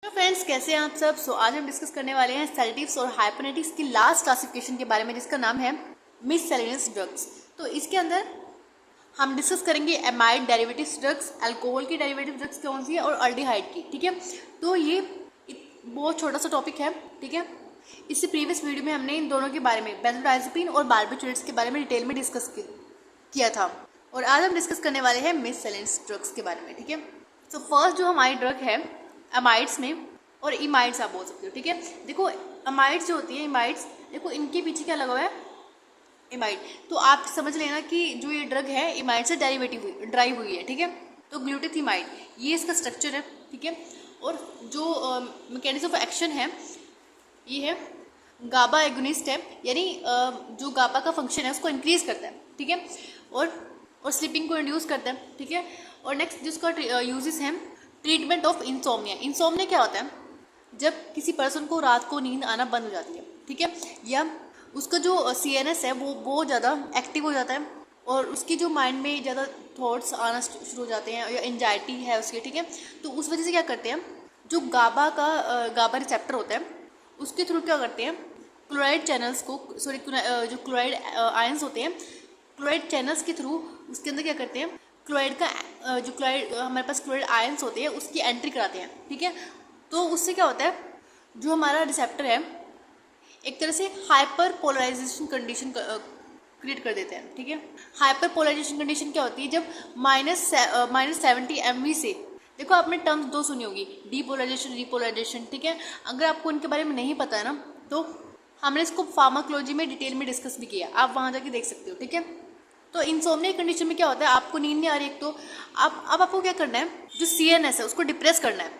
तो फ्रेंड्स, कैसे हैं आप सब। आज हम डिस्कस करने वाले हैं सेडेटिव्स और हाइपरनेटिक्स की लास्ट क्लासिफिकेशन के बारे में, जिसका नाम है मिससेलेनियस ड्रग्स। तो इसके अंदर हम डिस्कस करेंगे एमाइड डेरिवेटिव्स ड्रग्स, अल्कोहल की डेरिवेटिव ड्रग्स कौन सी है, और अल्डिहाइड की। ठीक है, तो ये बहुत छोटा सा टॉपिक है। ठीक है, इससे प्रीवियस वीडियो में हमने इन दोनों के बारे में, बेंजोडाइजेपिन और बार्बिट्रेट्स के बारे में डिटेल में डिस्कस किया था, और आज हम डिस्कस करने वाले हैं मिससेलेनियस ड्रग्स के बारे में। ठीक है, तो फर्स्ट जो हमारी ड्रग है अमाइड्स में, और इमाइड्स आप बोल सकते हो। ठीक है, देखो अमाइड्स जो होती है, इमाइड्स देखो इनके पीछे क्या लगा हुआ है, इमाइड। तो आप समझ लेना कि जो ये ड्रग है इमाइड से ड्राइव हुई है। ठीक है, तो ग्लूटेथिमाइड ये इसका स्ट्रक्चर है। ठीक है, और जो मैकेनिज्म ऑफ एक्शन है ये है गाबा एगोनिस्ट है, यानी जो गाबा का फंक्शन है उसको इंक्रीज करता है। ठीक है, और स्लीपिंग को इंड्यूस करता है। ठीक है, और नेक्स्ट जिसका यूजेस है ट्रीटमेंट ऑफ इंसोम्निया। इंसोम्निया क्या होता है, जब किसी पर्सन को रात को नींद आना बंद हो जाती है। ठीक है, या उसका जो CNS है वो बहुत ज़्यादा एक्टिव हो जाता है, और उसकी जो माइंड में ज़्यादा थॉट्स आना शुरू हो जाते हैं, या एंजाइटी है उसकी। ठीक है, तो उस वजह से क्या करते हैं, जो गाबा रिसेप्टर होता है उसके थ्रू क्या करते हैं, क्लोराइड चैनल्स को, जो क्लोराइड आयंस होते हैं, क्लोराइड चैनल्स के थ्रू उसके अंदर क्या करते हैं, क्लोराइड का जो क्लोराइड हमारे पास क्लोराइड आयंस होते हैं उसकी एंट्री कराते हैं। ठीक है, तो उससे क्या होता है, जो हमारा रिसेप्टर है एक तरह से हाइपर पोलराइजेशन कंडीशन क्रिएट कर देते हैं। ठीक है, हाइपर पोलराइजेशन कंडीशन क्या होती है, जब -70 MV से, देखो आपने टर्म्स दो सुनी होगी, डीपोलराइजेशन, रिपोलराइजेशन। ठीक है, अगर आपको इनके बारे में नहीं पता है ना, तो हमने इसको फार्माकोलॉजी में डिटेल में डिस्कस भी किया, आप वहाँ जाके देख सकते हो। ठीक है, तो इंसोम्निया कंडीशन में क्या होता है, आपको नींद नहीं आ रही एक तो अब आपको क्या करना है, जो CNS है उसको डिप्रेस करना है।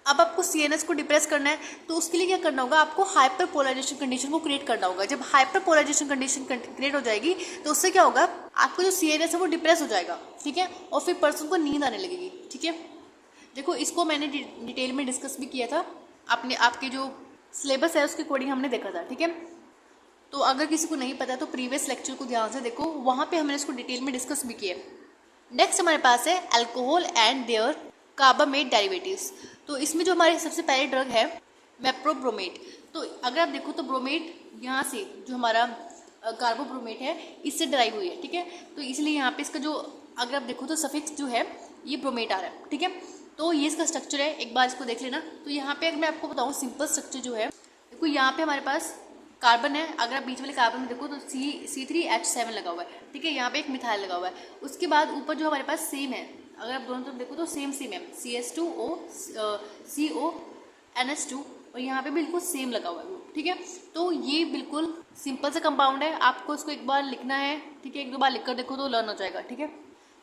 अब आपको CNS को डिप्रेस करना है, तो उसके लिए क्या करना होगा, आपको हाइपर पोलराइजेशन कंडीशन को क्रिएट करना होगा। जब हाइपर पोलराइजेशन कंडीशन क्रिएट हो जाएगी तो उससे क्या होगा, आपको जो CNS है वो डिप्रेस हो जाएगा। ठीक है, और फिर पर्सन को नींद आने लगेगी। ठीक है, देखो इसको मैंने डिटेल में डिस्कस भी किया था, आपके जो सिलेबस है उसके अकॉर्डिंग हमने देखा था। ठीक है, तो अगर किसी को नहीं पता तो प्रीवियस लेक्चर को ध्यान से देखो, वहाँ पे हमने इसको डिटेल में डिस्कस भी किया। नेक्स्ट हमारे पास है alcohol and their carbamate derivatives. तो इसमें जो हमारी सबसे पहली ड्रग है मेप्रोब्रोमेट। तो अगर आप देखो तो ब्रोमेट यहाँ से, जो हमारा कार्बोब्रोमेट है इससे ड्राइव हुई है। ठीक है, तो इसलिए यहाँ पे इसका जो, अगर आप देखो तो सफिक्स जो है ये ब्रोमेट आ रहा है। ठीक है, तो ये इसका स्ट्रक्चर है, एक बार इसको देख लेना। तो यहाँ पे अगर मैं आपको बताऊँ सिंपल स्ट्रक्चर जो है, देखो यहाँ पे हमारे पास कार्बन है, अगर आप बीच वाले कार्बन में देखो तो C3H7 लगा हुआ है। ठीक है, यहाँ पे एक मिथाइल लगा हुआ है। उसके बाद ऊपर जो हमारे पास सेम है, अगर आप दोनों तरफ देखो तो सेम है, CH2O CONH2, और यहाँ पे बिल्कुल सेम लगा हुआ है। ठीक है, तो ये बिल्कुल सिंपल सा कंपाउंड है, आपको इसको एक बार लिखना है। ठीक है, एक दो बार लिख कर देखो तो लर्न हो जाएगा। ठीक है,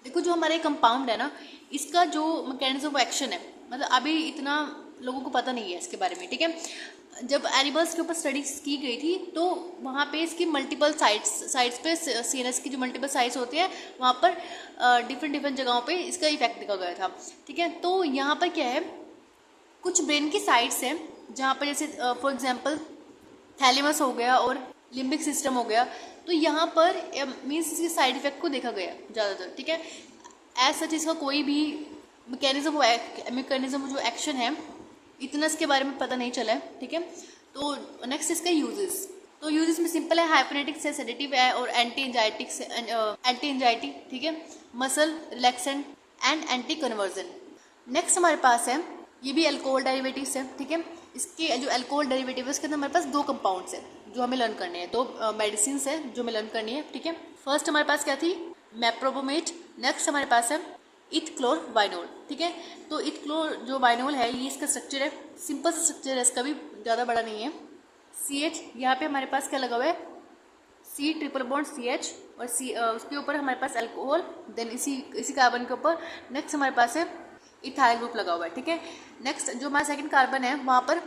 देखो जो हमारा कंपाउंड है ना, इसका जो मैकेनिज्म ऑफ एक्शन है, मतलब अभी इतना लोगों को पता नहीं है इसके बारे में। ठीक है, जब एनिमल्स के ऊपर स्टडीज की गई थी तो वहाँ पे इसकी मल्टीपल साइट्स पे CNS की जो मल्टीपल साइट्स होती है वहाँ पर डिफरेंट जगहों पे इसका इफेक्ट देखा गया था। ठीक है, तो यहाँ पर क्या है, कुछ ब्रेन की साइट्स हैं जहाँ पर जैसे फॉर एग्जांपल थैलेमस हो गया और लिम्बिक सिस्टम हो गया, तो यहाँ पर मीन्स इसके साइड इफेक्ट को देखा गया ज़्यादातर। ठीक है, एज सच इसका कोई भी मैकेनिज्म जो एक्शन है इतना इसके बारे में पता नहीं चला है। ठीक है, तो नेक्स्ट इसका यूजेस, तो यूजेस में सिंपल है, हाइपरनेटिक्स है, सेडेटिव है, और एंटी एंजाइटी। ठीक है, muscle relaxant and anti conversion. Next हमारे पास है, ये भी अल्कोहल डेरिवेटिव्स है। ठीक है, इसके जो अल्कोहल डेरिवेटिव है उसके अंदर हमारे पास दो कंपाउंड्स है जो हमें लर्न करने हैं, दो मेडिसिन है जो हमें लर्न करनी है। ठीक है, फर्स्ट हमारे पास क्या थी, मेप्रोबोमेट। नेक्स्ट हमारे पास है इथक्लोरवाइनोल। ठीक है, तो इथक्लोर जो वाइनोल है ये इसका स्ट्रक्चर है, सिंपल सा स्ट्रक्चर है इसका भी, ज़्यादा बड़ा नहीं है। CH यहाँ पे हमारे पास क्या लगा हुआ है, C ट्रिपल बॉन्ड CH, और उसके ऊपर हमारे पास अल्कोहल, देन इसी कार्बन के ऊपर नेक्स्ट हमारे पास है इथाइल ग्रुप लगा हुआ है। ठीक है, नेक्स्ट जो हमारा सेकंड कार्बन है वहाँ पर,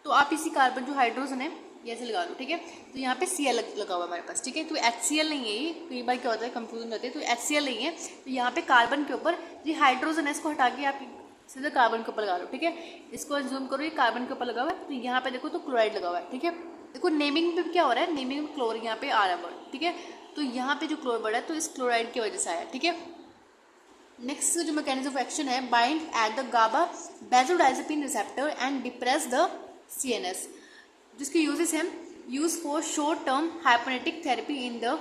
तो आप इसी कार्बन जो हाइड्रोजन है ये ऐसे लगा दो। ठीक है, तो यहाँ पे Cl लगा हुआ है हमारे पास। ठीक है, तो HCl नहीं है, ये कई बार क्या होता है कंफ्यूजन होती है, तो HCl नहीं है। तो यहाँ पे कार्बन के ऊपर ये हाइड्रोजन है, इसको हटा के आप सीधे कार्बन के ऊपर लगा लो। ठीक है, इसको जूम करो, ये कार्बन के ऊपर लगा हुआ है, तो यहाँ पे देखो तो क्लोराइड लगा हुआ है। ठीक है, देखो नेमिंग पे क्या हो रहा है, नेमिंग में क्लोर यहाँ पे आ रहा है वर्ड। ठीक है, तो यहाँ पे जो क्लोर वर्ड है तो इस क्लोराइड की वजह से आया। ठीक है, नेक्स्ट जो मैकेनिज्म ऑफ एक्शन है, bind at the GABA benzodiazepine receptor and depress the CNS, जिसके यूजेस हैं, use for short term hypnotic therapy in the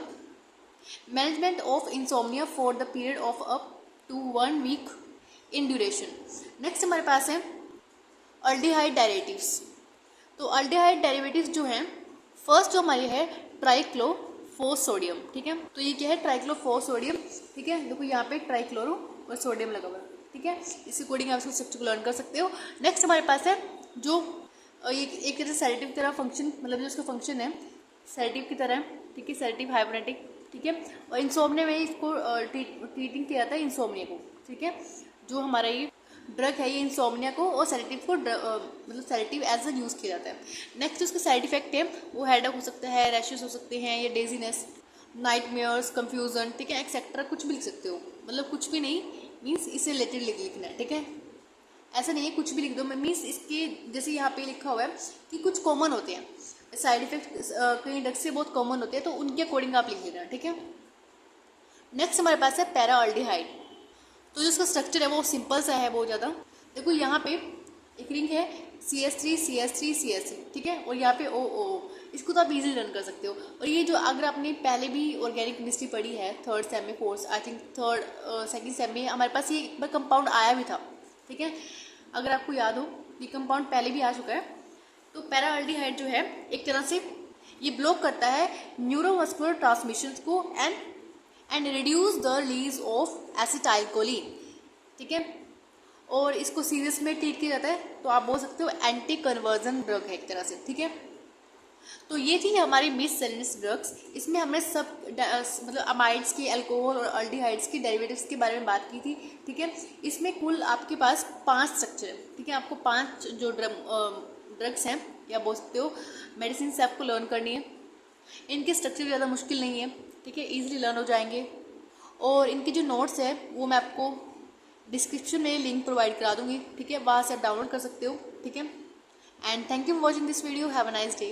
management of insomnia for the period of up to 1 week in duration. Next हमारे पास है aldehyde derivatives. तो aldehyde derivatives जो हैं, first जो हमारी है ट्राइक्लोफोसोडियम, ठीक है। तो ये क्या है, ट्राइक्लोफोसोडियम, ठीक है। देखो यहाँ पे ट्राइक्लोरो और सोडियम लगा हुआ है, ठीक है। इसी अकॉर्डिंग आप इसको स्ट्रक्चर को लर्न कर सकते हो। नेक्स्ट हमारे पास है जो एक तरह से सेडेटिव की तरह फंक्शन, मतलब जो उसका फंक्शन है सेडेटिव की तरह, ठीक है, सेडेटिव हाइपोनेटिक, ठीक है। और इंसोम्निया में इसको ट्रीटिंग किया जाता है इंसोम्निया को, ठीक है। जो हमारा ये ड्रग है ये इंसोम्निया को और सेडेटिव को मतलब सेडेटिव एज अ यूज़ किया जाता है। नेक्स्ट उसका साइड इफेक्ट है वो हेडेक हो सकता है, रैशेस हो सकते हैं, या डेजीनेस, नाइटमेयर्स, कंफ्यूजन, ठीक है, एक्सेट्रा, कुछ भी लिख सकते हो। मतलब कुछ भी नहीं मीन्स इससे रिलेटेड लिखना है, ठीक है। ऐसा नहीं है कुछ भी लिख दो, मीन्स इसके जैसे यहाँ पे लिखा हुआ है कि कुछ कॉमन होते हैं साइड इफेक्ट, कई ड्रग से बहुत कॉमन होते हैं, तो उनके अकॉर्डिंग आप लिख लेना, ठीक है। नेक्स्ट हमारे पास है पैराअल्डिहाइड। तो जो इसका स्ट्रक्चर है वो सिंपल सा है बहुत ज़्यादा। देखो यहाँ पे एक रिंग है CH3 CH3 CH3, ठीक है, और यहाँ पे OO, इसको तो आप इजीली रन कर सकते हो। और ये जो अगर आपने पहले भी ऑर्गेनिक केमिस्ट्री पढ़ी है 3rd सेम में, 4th I think 2nd same में हमारे पास ये एक बार कंपाउंड आया भी था, ठीक है। अगर आपको याद हो ये कंपाउंड पहले भी आ चुका है। तो पैराअल्डिहाइड जो है एक तरह से ये ब्लॉक करता है न्यूरोमस्कुलर ट्रांसमिशन को and reduce the release of acetylcholine, ठीक है। और इसको सीरियस में ट्रीट किया जाता है, तो आप बोल सकते हो एंटी कन्वर्जन ड्रग है एक तरह से, ठीक है। तो ये थी हमारी मिससेलेनियस ड्रग्स। इसमें हमने सब मतलब अमाइड्स की, अल्कोहल और अल्डिहाइड्स की डेरिवेटिव्स के बारे में बात की थी, ठीक है। इसमें कुल आपके पास 5 स्ट्रक्चर है, ठीक है। आपको 5 जो ड्रग्स हैं या बोल सकते हो मेडिसिन से आपको लर्न करनी है। इनके स्ट्रक्चर ज़्यादा मुश्किल नहीं है, ठीक है, इजीली लर्न हो जाएंगे। और इनके जो नोट्स है वो मैं आपको डिस्क्रिप्शन में लिंक प्रोवाइड करा दूंगी, ठीक है, वहाँ से आप डाउनलोड कर सकते हो, ठीक है। And thank you for watching this video, have a nice day.